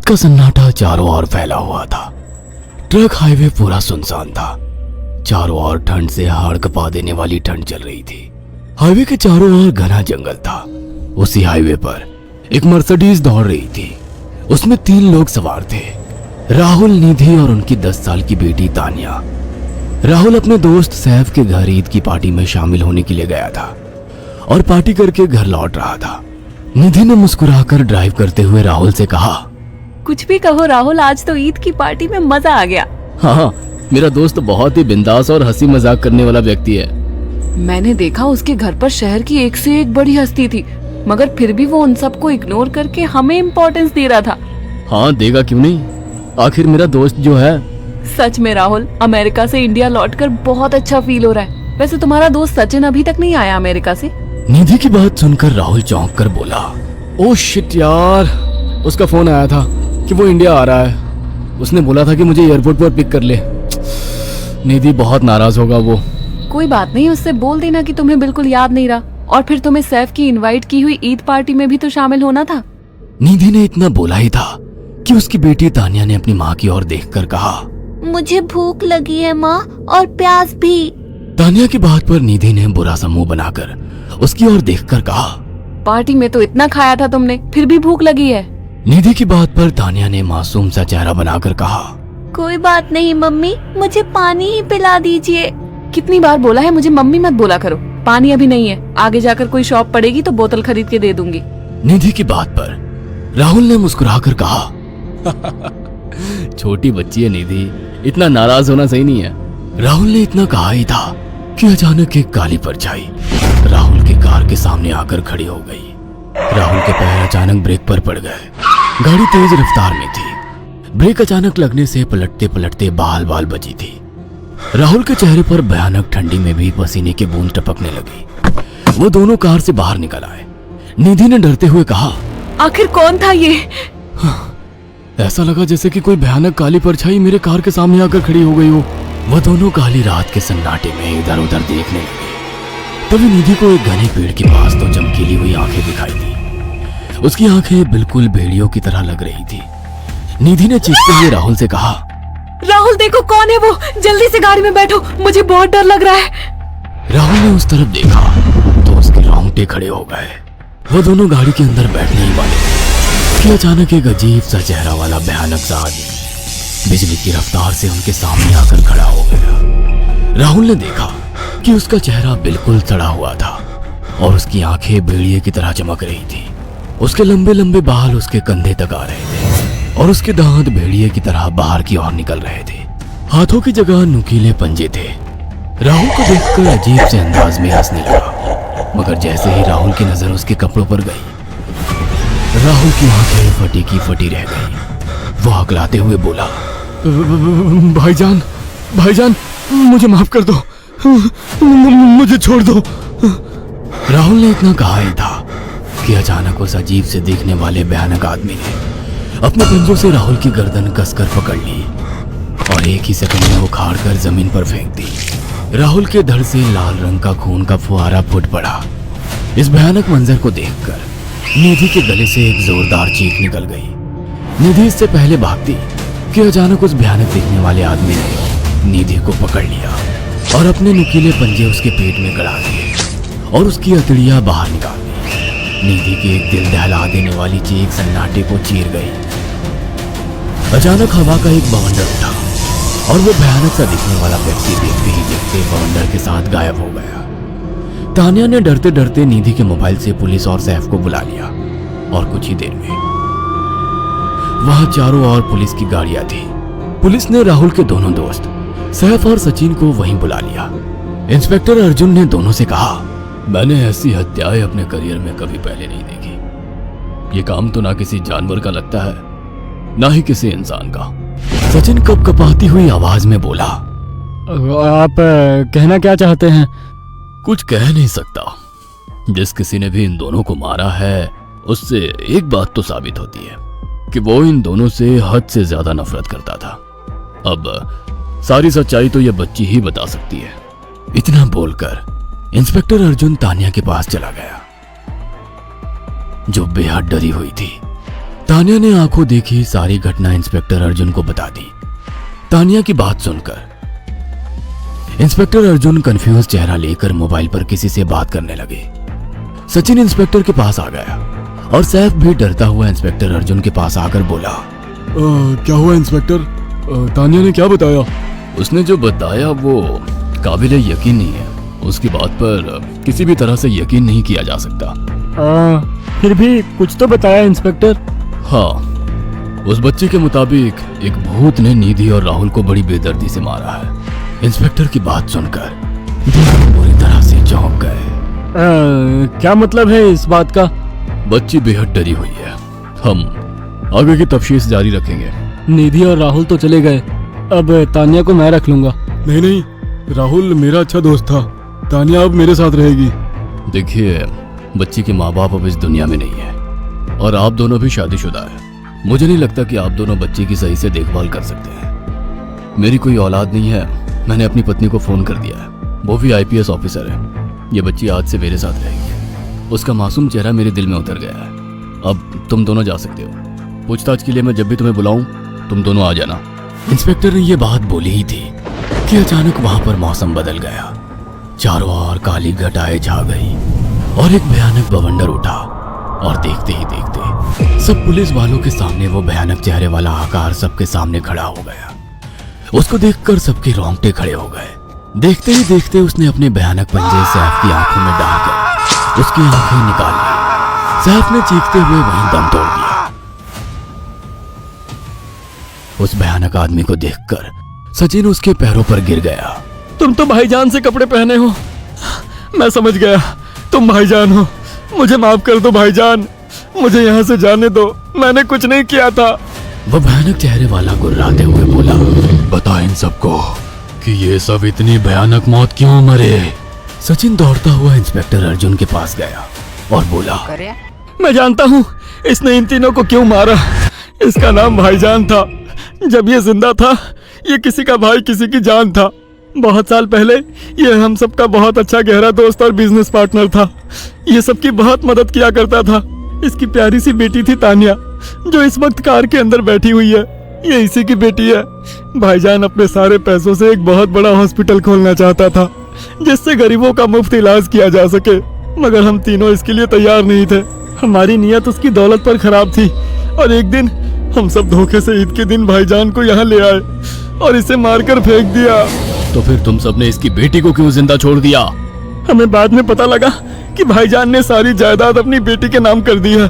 रात का सन्नाटा चारों ओर फैला हुआ था। ट्रक हाईवे पूरा सुनसान था। चारों ओर ठंड से हाड़ कपा देने वाली ठंड चल रही थी। हाईवे के चारों ओर घना जंगल था। उसी हाईवे पर एक मर्सिडीज दौड़ रही थी। उसमें 3 लोग सवार थे, राहुल, निधि और उनकी 10 साल की बेटी तानिया। राहुल अपने दोस्त सैफ के घर ईद की पार्टी में शामिल होने के लिए गया था और पार्टी करके घर लौट रहा था। निधि ने मुस्कुराकर ड्राइव करते हुए राहुल से कहा, कुछ भी कहो राहुल, आज तो ईद की पार्टी में मजा आ गया। हाँ, मेरा दोस्त बहुत ही बिंदास और हंसी मजाक करने वाला व्यक्ति है। मैंने देखा उसके घर पर शहर की एक से एक बड़ी हस्ती थी, मगर फिर भी वो उन सबको इग्नोर करके हमें इम्पोर्टेंस दे रहा था। हाँ, देगा क्यों नहीं, आखिर मेरा दोस्त जो है। सच में राहुल, अमेरिका से इंडिया लौटकर बहुत अच्छा फील हो रहा है। वैसे तुम्हारा दोस्त सचिन अभी तक नहीं आया अमेरिका से? निधि की बात सुनकर राहुल चौंक कर बोला, ओह शिट यार, उसका फोन आया था कि वो इंडिया आ रहा है। उसने बोला था कि मुझे एयरपोर्ट पर पिक कर ले। निधि बहुत नाराज होगा वो। कोई बात नहीं, उससे बोल देना कि तुम्हें बिल्कुल याद नहीं रहा और फिर तुम्हें सैफ की इनवाइट की हुई ईद पार्टी में भी तो शामिल होना था। निधि ने इतना बोला ही था कि उसकी बेटी तानिया ने अपनी माँ की ओर देखकर कहा, मुझे भूख लगी है माँ, और प्यास भी। तानिया की बात पर निधि ने बुरा सा मुंह बनाकर उसकी ओर देखकर कहा, पार्टी में तो इतना खाया था तुमने, फिर भी भूख लगी है। निधि की बात पर तानिया ने मासूम सा चेहरा बनाकर कहा, कोई बात नहीं मम्मी, मुझे पानी ही पिला दीजिए। कितनी बार बोला है मुझे मम्मी मत बोला करो। पानी अभी नहीं है, आगे जाकर कोई शॉप पड़ेगी तो बोतल खरीद के दे दूंगी। निधि की बात पर राहुल ने मुस्कुराकर कहा, छोटी बच्ची है निधि, इतना नाराज होना सही नहीं है। राहुल ने इतना कहा ही था कि अचानक एक काली परछाई राहुल की कार के सामने आकर खड़ी हो गई। राहुल के पैर अचानक ब्रेक पर पड़ गए। गाड़ी तेज रफ्तार में थी। ब्रेक अचानक लगने से पलटते पलटते बाल बाल बची थी। राहुल के चेहरे पर भयानक ठंडी में भी पसीने की बूंद टपकने लगी। वो दोनों कार से बाहर निकल आए। निधि ने डरते हुए कहा, आखिर कौन था ये? ऐसा लगा जैसे कि कोई भयानक काली परछाई मेरे कार के सामने आकर खड़ी हो गई हो। वह दोनों काली रात के सन्नाटे में इधर उधर देखने लगे। तभी निधि को एक घने पेड़ के पास दो चमकीली हुई आंखें दिखाई दी। उसकी आंखें बिल्कुल भेड़ियों की तरह लग रही थी। निधि ने चीखते हुए राहुल से कहा, राहुल देखो कौन है वो, जल्दी से गाड़ी में बैठो, मुझे बहुत डर लग रहा है। राहुल ने उस तरफ देखा तो उसके रोंगटे खड़े हो गए। वो दोनों गाड़ी के अंदर बैठने ही वाले थे कि अचानक एक अजीब सा चेहरा वाला भयानक सा आदमी बिजली की रफ्तार से उनके सामने आकर खड़ा हो गया। राहुल ने देखा कि उसका चेहरा बिल्कुल सड़ा हुआ था और उसकी आंखें भेड़िए की तरह चमक रही थी। उसके लंबे लंबे बाल उसके कंधे तक आ रहे थे और उसके दांत भेड़िए की तरह बाहर की ओर निकल रहे थे। हाथों की जगह नुकीले पंजे थे। राहुल को देखकर अजीब से अंदाज में हंसने लगा, मगर जैसे ही राहुल की नजर उसके कपड़ों पर गई, राहुल की आंखें फटी की फटी रह गई। वो हकलाते हुए बोला, भाईजान, भाईजान, मुझे माफ कर दो, मुझे छोड़ दो। राहुल ने इतना कहा ही था कि अचानक उस अजीब से दिखने वाले भयानक आदमी ने अपने पंजों से राहुल की गर्दन कसकर पकड़ ली और एक ही सेकंड में उखाड़ कर जमीन पर फेंक दी। राहुल के धड़ से लाल रंग का खून का फुहारा फूट पड़ा। इस भयानक मंजर को देखकर निधि के गले से एक जोरदार चीख निकल गई। निधि इससे पहले भागती कि अचानक उस भयानक दिखने वाले आदमी ने निधि को पकड़ लिया और अपने नुकीले पंजे उसके पेट में गड़ा दिए और उसकी अतड़ियां बाहर निकाल दी। निधि की एक दिल दहला देने वाली चीख सन्नाटे को चीर गई। अचानक हवा का एक बवंडर उठा और वो भयानक सा दिखने वाला व्यक्ति देखते ही देखते बवंडर के साथ गायब हो गया। तानिया ने डरते डरते निधि के मोबाइल से पुलिस और सैफ को बुला लिया और कुछ ही देर में वहां चारों ओर पुलिस की गाड़ियां थी। पुलिस ने राहुल के दोनों दोस्त सैफ और सचिन को वहीं बुला लिया। इंस्पेक्टर अर्जुन ने दोनों से कहा, मैंने ऐसी हत्याएं अपने करियर में कभी पहले नहीं देखी। ये काम तो ना किसी जानवर का लगता है, ना ही किसी इंसान का। सचिन कपकपाती हुई आवाज में बोला, आप कहना क्या चाहते हैं? कुछ कह नहीं सकता। जिस किसी ने भी इन दोनों को मारा है उससे एक बात तो साबित होती है कि वो इन दोनों से हद से ज्यादा नफरत करता था। अब सारी सच्चाई तो ये बच्ची ही बता सकती है। इतना बोलकर इंस्पेक्टर अर्जुन तानिया के पास चला गया, जो बेहद डरी हुई थी। तानिया ने आंखों देखी सारी घटना इंस्पेक्टर अर्जुन को बता दी। तानिया की बात सुनकर इंस्पेक्टर अर्जुन कंफ्यूज चेहरा लेकर मोबाइल पर किसी से बात करने लगे। सचिन इंस्पेक्टर के पास आ गया और सैफ भी डरता हुआ इंस्पेक्टर अर्जुन के पास आकर बोला, क्या हुआ इंस्पेक्टर? तानिया ने क्या बताया? उसने जो बताया वो काबिल यकीन नहीं है। उसकी बात पर किसी भी तरह से यकीन नहीं किया जा सकता। फिर भी कुछ तो बताया इंस्पेक्टर। हाँ, उस बच्चे के मुताबिक एक भूत ने निधि और राहुल को बड़ी बेदर्दी से मारा है। इंस्पेक्टर की बात सुनकर दोनों बुरी तरह से चौंक गए। क्या मतलब है इस बात का? बच्ची बेहद डरी हुई है। हम आगे की तफ्तीश जारी रखेंगे। निधि और राहुल तो चले गए, अब तानिया को मैं रख लूंगा। नहीं, राहुल मेरा अच्छा दोस्त था। तानिया अब मेरे साथ रहेगी। देखिए, बच्ची के माँ बाप अब इस दुनिया में नहीं है और आप दोनों भी शादीशुदा है। मुझे नहीं लगता कि आप दोनों बच्ची की सही से देखभाल कर सकते हैं। मेरी कोई औलाद नहीं है। मैंने अपनी पत्नी को फोन कर दिया है, वो भी IPS ऑफिसर है। ये बच्ची आज से मेरे साथ रहेगी। उसका मासूम चेहरा मेरे दिल में उतर गया है। अब तुम दोनों जा सकते हो। पूछताछ के लिए मैं जब भी तुम्हें बुलाऊं तुम दोनों आ जाना। इंस्पेक्टर ने ये बात बोली ही थी कि अचानक वहां पर मौसम बदल गया। चारों ओर काली घटाएं छा गई और एक भयानक बवंडर उठा और देखते ही देखते सब पुलिस वालों के सामने वो भयानक चेहरे वाला आकार सबके सामने खड़ा हो गया। उसको देखकर सबके रोंगटे खड़े हो गए। देखते ही देखते उसने अपने भयानक पंजे सैफ की आंखों में डालकर उसकी आंखें निकाल ली। सैफ ने चीखते हुए वहीं दम तोड़ दिया। उस भयानक आदमी को देखकर सचिन उसके पैरों पर गिर गया। तुम तो भाईजान से कपड़े पहने हो। मैं समझ गया, तुम भाईजान हो। मुझे माफ कर दो भाईजान, मुझे यहाँ से जाने दो। मैंने कुछ नहीं किया था। वह भयानक चेहरे वाला गुर्राते हुए बोला, बता इन सबको कि ये सब इतनी भयानक मौत क्यों मरे। सचिन दौड़ता हुआ इंस्पेक्टर अर्जुन के पास गया और बोला, मैं जानता हूँ इसने इन तीनों को क्यों मारा। इसका नाम भाईजान था। जब ये जिंदा था ये किसी का भाई किसी की जान था। बहुत साल पहले ये हम सबका बहुत अच्छा गहरा दोस्त और बिजनेस पार्टनर था। ये सबकी बहुत मदद किया करता था। इसकी प्यारी सी बेटी थी तानिया, जो इस वक्त कार के अंदर बैठी हुई है। ये इसी की बेटी है। भाईजान अपने सारे पैसों से एक बहुत बड़ा हॉस्पिटल खोलना चाहता था जिससे गरीबों का मुफ्त इलाज किया जा सके, मगर हम तीनों इसके लिए तैयार नहीं थे। हमारी नीयत उसकी दौलत पर खराब थी और एक दिन हम सब धोखे से ईद के दिन भाईजान को यहाँ ले आए और इसे मारकर फेंक दिया। तो फिर तुम सबने इसकी बेटी को क्यों जिंदा छोड़ दिया? हमें बाद में पता लगा कि भाईजान ने सारी जायदाद अपनी बेटी के नाम कर दी है,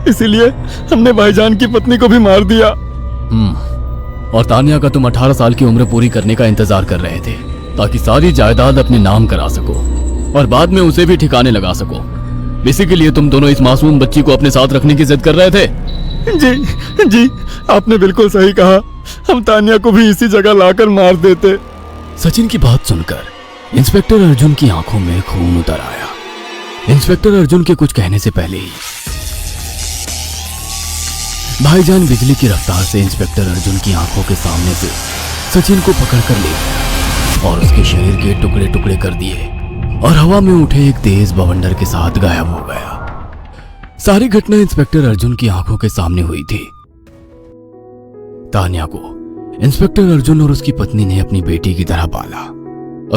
इसीलिए हमने भाईजान की पत्नी को भी मार दिया। और तानिया का तुम 18 साल की उम्र पूरी करने का इंतजार कर रहे थे ताकि सारी जायदाद अपने नाम करा सको और बाद में उसे भी ठिकाने लगा सको। इसी के लिए तुम दोनों इस मासूम बच्ची को अपने साथ रखने की जिद कर रहे थे। जी, आपने बिल्कुल सही कहा। हम तानिया को भी इसी जगह लाकर मार देते। सचिन की बात सुनकर इंस्पेक्टर अर्जुन की आंखों में खून उतर आया। इंस्पेक्टर अर्जुन के कुछ कहने से पहले ही भाईजान बिजली की रफ्तार से इंस्पेक्टर अर्जुन की आंखों के सामने से सचिन को पकड़कर ले गया और उसके शरीर के टुकड़े टुकड़े कर दिए और हवा में उठे एक तेज बवंडर के साथ गायब हो गया। सारी घटना इंस्पेक्टर अर्जुन की आंखों के सामने हुई थी। तानिया को इंस्पेक्टर अर्जुन और उसकी पत्नी ने अपनी बेटी की तरह पाला।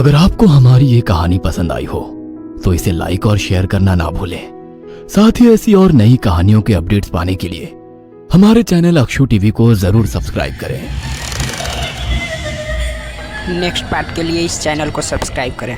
अगर आपको हमारी ये कहानी पसंद आई हो तो इसे लाइक और शेयर करना ना भूलें। साथ ही ऐसी और नई कहानियों के अपडेट्स पाने के लिए हमारे चैनल अक्षु टीवी को जरूर सब्सक्राइब करें। नेक्स्ट पार्ट के लिए इस चैनल को सब्सक्राइब करें।